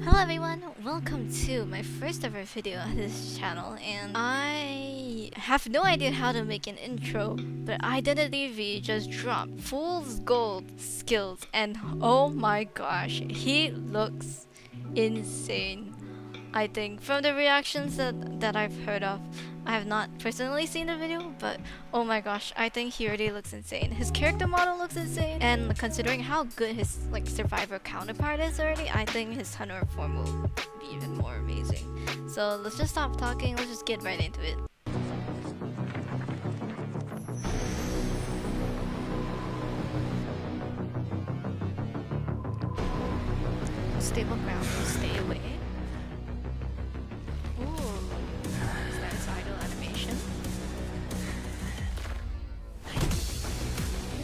Hello everyone, welcome to my first ever video on this channel, and I have no idea how to make an intro, but identityv just dropped Fool's Gold skills and oh my gosh, he looks insane. I think from the reactions that I've heard of, I have not personally seen the video, but oh my gosh, I think he already looks insane. His character model looks insane, and considering how good his survivor counterpart is already, I think his hunter form will be even more amazing. So let's just stop talking, let's just get right into it. Stable ground, stay away.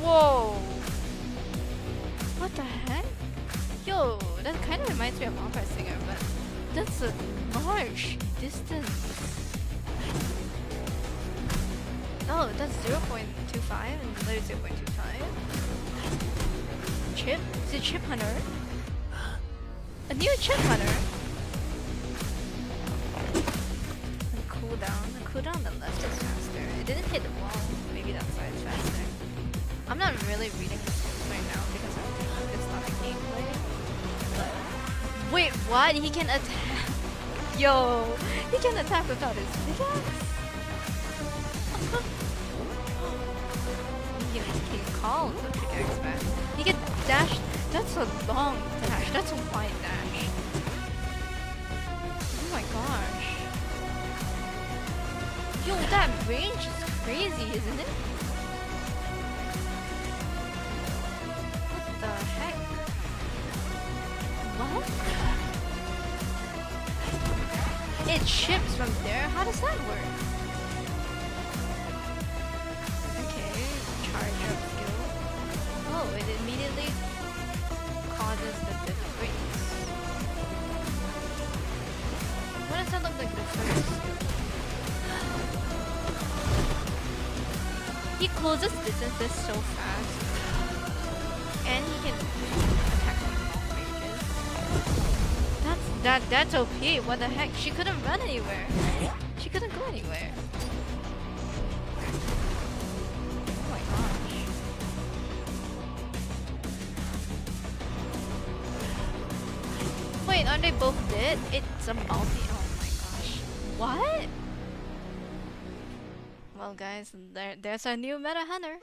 Whoa! What the heck? Yo, that kind of reminds me of Vampire Singer, but that's a large distance. Oh, that's 0.25 and another 0.25. Chip? Is it Chip Hunter? A new Chip Hunter? And cooldown. The cooldown on the left is faster. It didn't hit the wall. Maybe that side is faster. I'm not really reading the skills right now because I'm focused on the gameplay. But wait, what? He can attack? Yo, he can attack without his pickaxe? he can call the pickaxe back. He can dash. That's a long dash. That's a wide dash. Oh my gosh. Yo, that range is crazy, isn't it? The heck? What? It ships from there? How does that work? Okay, charge up skill. Oh, it immediately causes the difference. What does that look like the first skill? He closes distances so fast. And he can attack from long ranges. That's OP. What the heck? She couldn't run anywhere. She couldn't go anywhere. Oh my gosh. Wait, aren't they both dead? It's a multi. Oh my gosh. What? Well guys, there's our new meta hunter.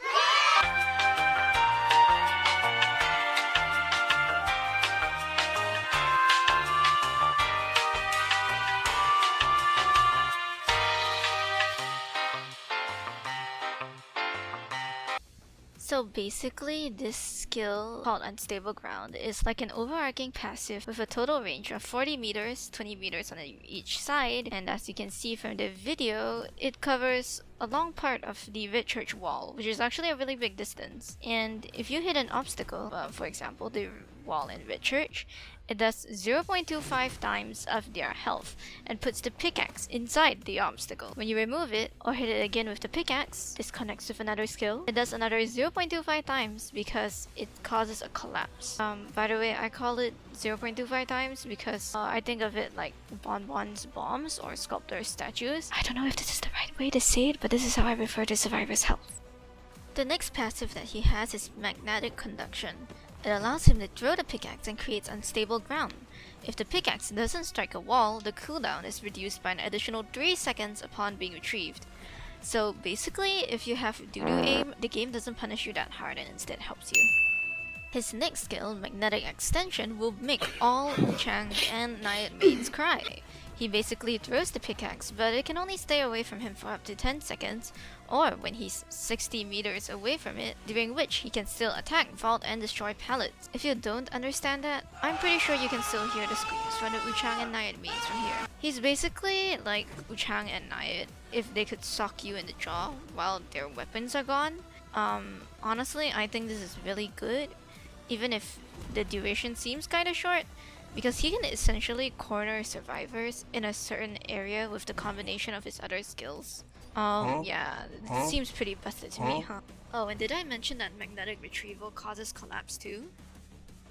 So basically, this skill called Unstable Ground is like an overarching passive with a total range of 40 meters, 20 meters on each side, and as you can see from the video, it covers a long part of the Whitchurch wall, which is actually a really big distance. And if you hit an obstacle, for example, the wall in Whitchurch, it does 0.25 times of their health and puts the pickaxe inside the obstacle. When you remove it or hit it again with the pickaxe, this connects with another skill. It does another 0.25 times because it causes a collapse. By the way, I call it 0.25 times because I think of it like Bonbon's bombs or sculptor's statues. I don't know if this is the right way to say it, but this is how I refer to survivor's health. The next passive that he has is magnetic conduction. It allows him to throw the pickaxe and creates unstable ground. If the pickaxe doesn't strike a wall, the cooldown is reduced by an additional 3 seconds upon being retrieved. So basically, if you have doo-doo aim, the game doesn't punish you that hard and instead helps you. His next skill, Magnetic Extension, will make all Chang and Naiad mains cry. He basically throws the pickaxe, but it can only stay away from him for up to 10 seconds, or when he's 60 meters away from it, during which he can still attack, vault, and destroy pallets. If you don't understand that, I'm pretty sure you can still hear the screams from the Uchang and Naiad mains from here. He's basically like Uchang and Naiad if they could sock you in the jaw while their weapons are gone. Honestly, I think this is really good, even if the duration seems kinda short, because he can essentially corner survivors in a certain area with the combination of his other skills. Yeah, it seems pretty busted to me, huh? Oh, and did I mention that magnetic retrieval causes collapse too?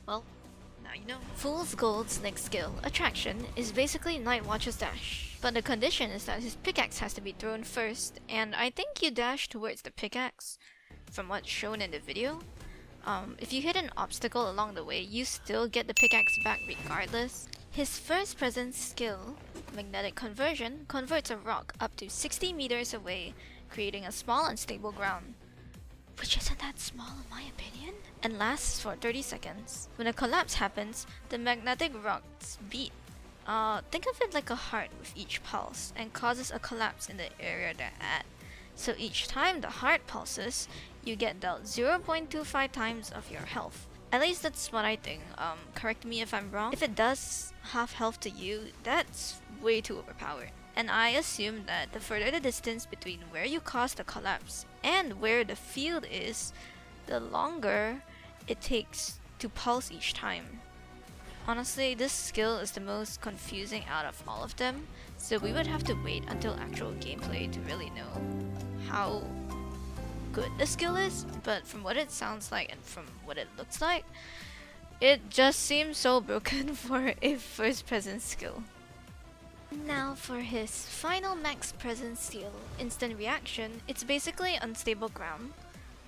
Well, now you know. Fool's Gold's next skill, Attraction, is basically Night Watch's dash. But the condition is that his pickaxe has to be thrown first, and I think you dash towards the pickaxe, from what's shown in the video. If you hit an obstacle along the way, you still get the pickaxe back regardless. His first presence skill, Magnetic Conversion, converts a rock up to 60 meters away, creating a small unstable ground. Which isn't that small in my opinion, and lasts for 30 seconds. When a collapse happens, the magnetic rocks beat. Think of it like a heart with each pulse, and causes a collapse in the area they're at. So each time the heart pulses, you get dealt 0.25 times of your health. At least that's what I think. Correct me if I'm wrong. If it does half health to you, that's way too overpowered. And I assume that the further the distance between where you caused the collapse and where the field is, the longer it takes to pulse each time. Honestly, this skill is the most confusing out of all of them, so we would have to wait until actual gameplay to really know how good the skill is, but from what it sounds like and from what it looks like, it just seems so broken for a first presence skill. Now for his final max presence skill, Instant Reaction, it's basically unstable ground,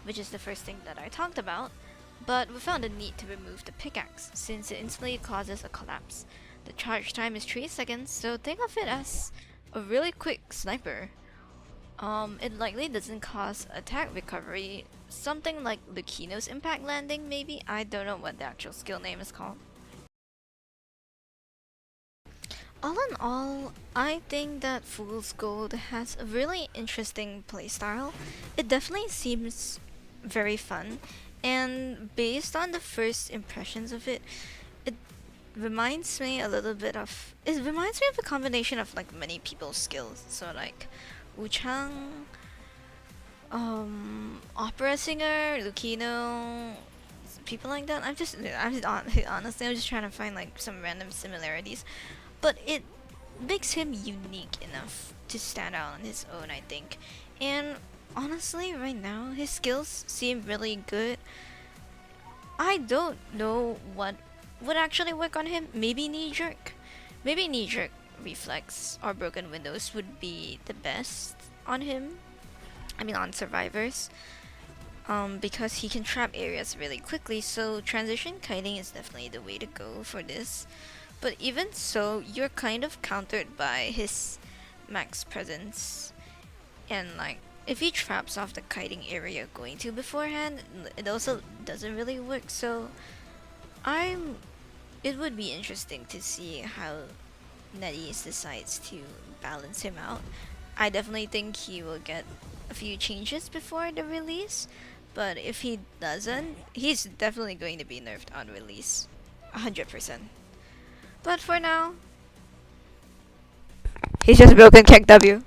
which is the first thing that I talked about, but we found a need to remove the pickaxe since it instantly causes a collapse. The charge time is 3 seconds, so think of it as a really quick sniper. It likely doesn't cause attack recovery, something like Lucino's impact landing maybe? I don't know what the actual skill name is called. All in all, I think that Fool's Gold has a really interesting playstyle. It definitely seems very fun, and based on the first impressions of it, it reminds me a little bit of... It reminds me of a combination of like many people's skills. So like Wuchang, opera singer, Lucino, people like that. Honestly, I'm just trying to find like some random similarities. But it makes him unique enough to stand out on his own, I think. And honestly, right now, his skills seem really good. I don't know what would actually work on him. Maybe knee jerk. Maybe knee jerk reflex or broken windows would be the best on him. I mean, on survivors. Because he can trap areas really quickly, so transition kiting is definitely the way to go for this. But even so, you're kind of countered by his max presence. And like, if he traps off the kiting area going to beforehand, it also doesn't really work. So it would be interesting to see how NetEase decides to balance him out. I definitely think he will get a few changes before the release, but if he doesn't, he's definitely going to be nerfed on release, 100%. But for now, he's just broken KEKW.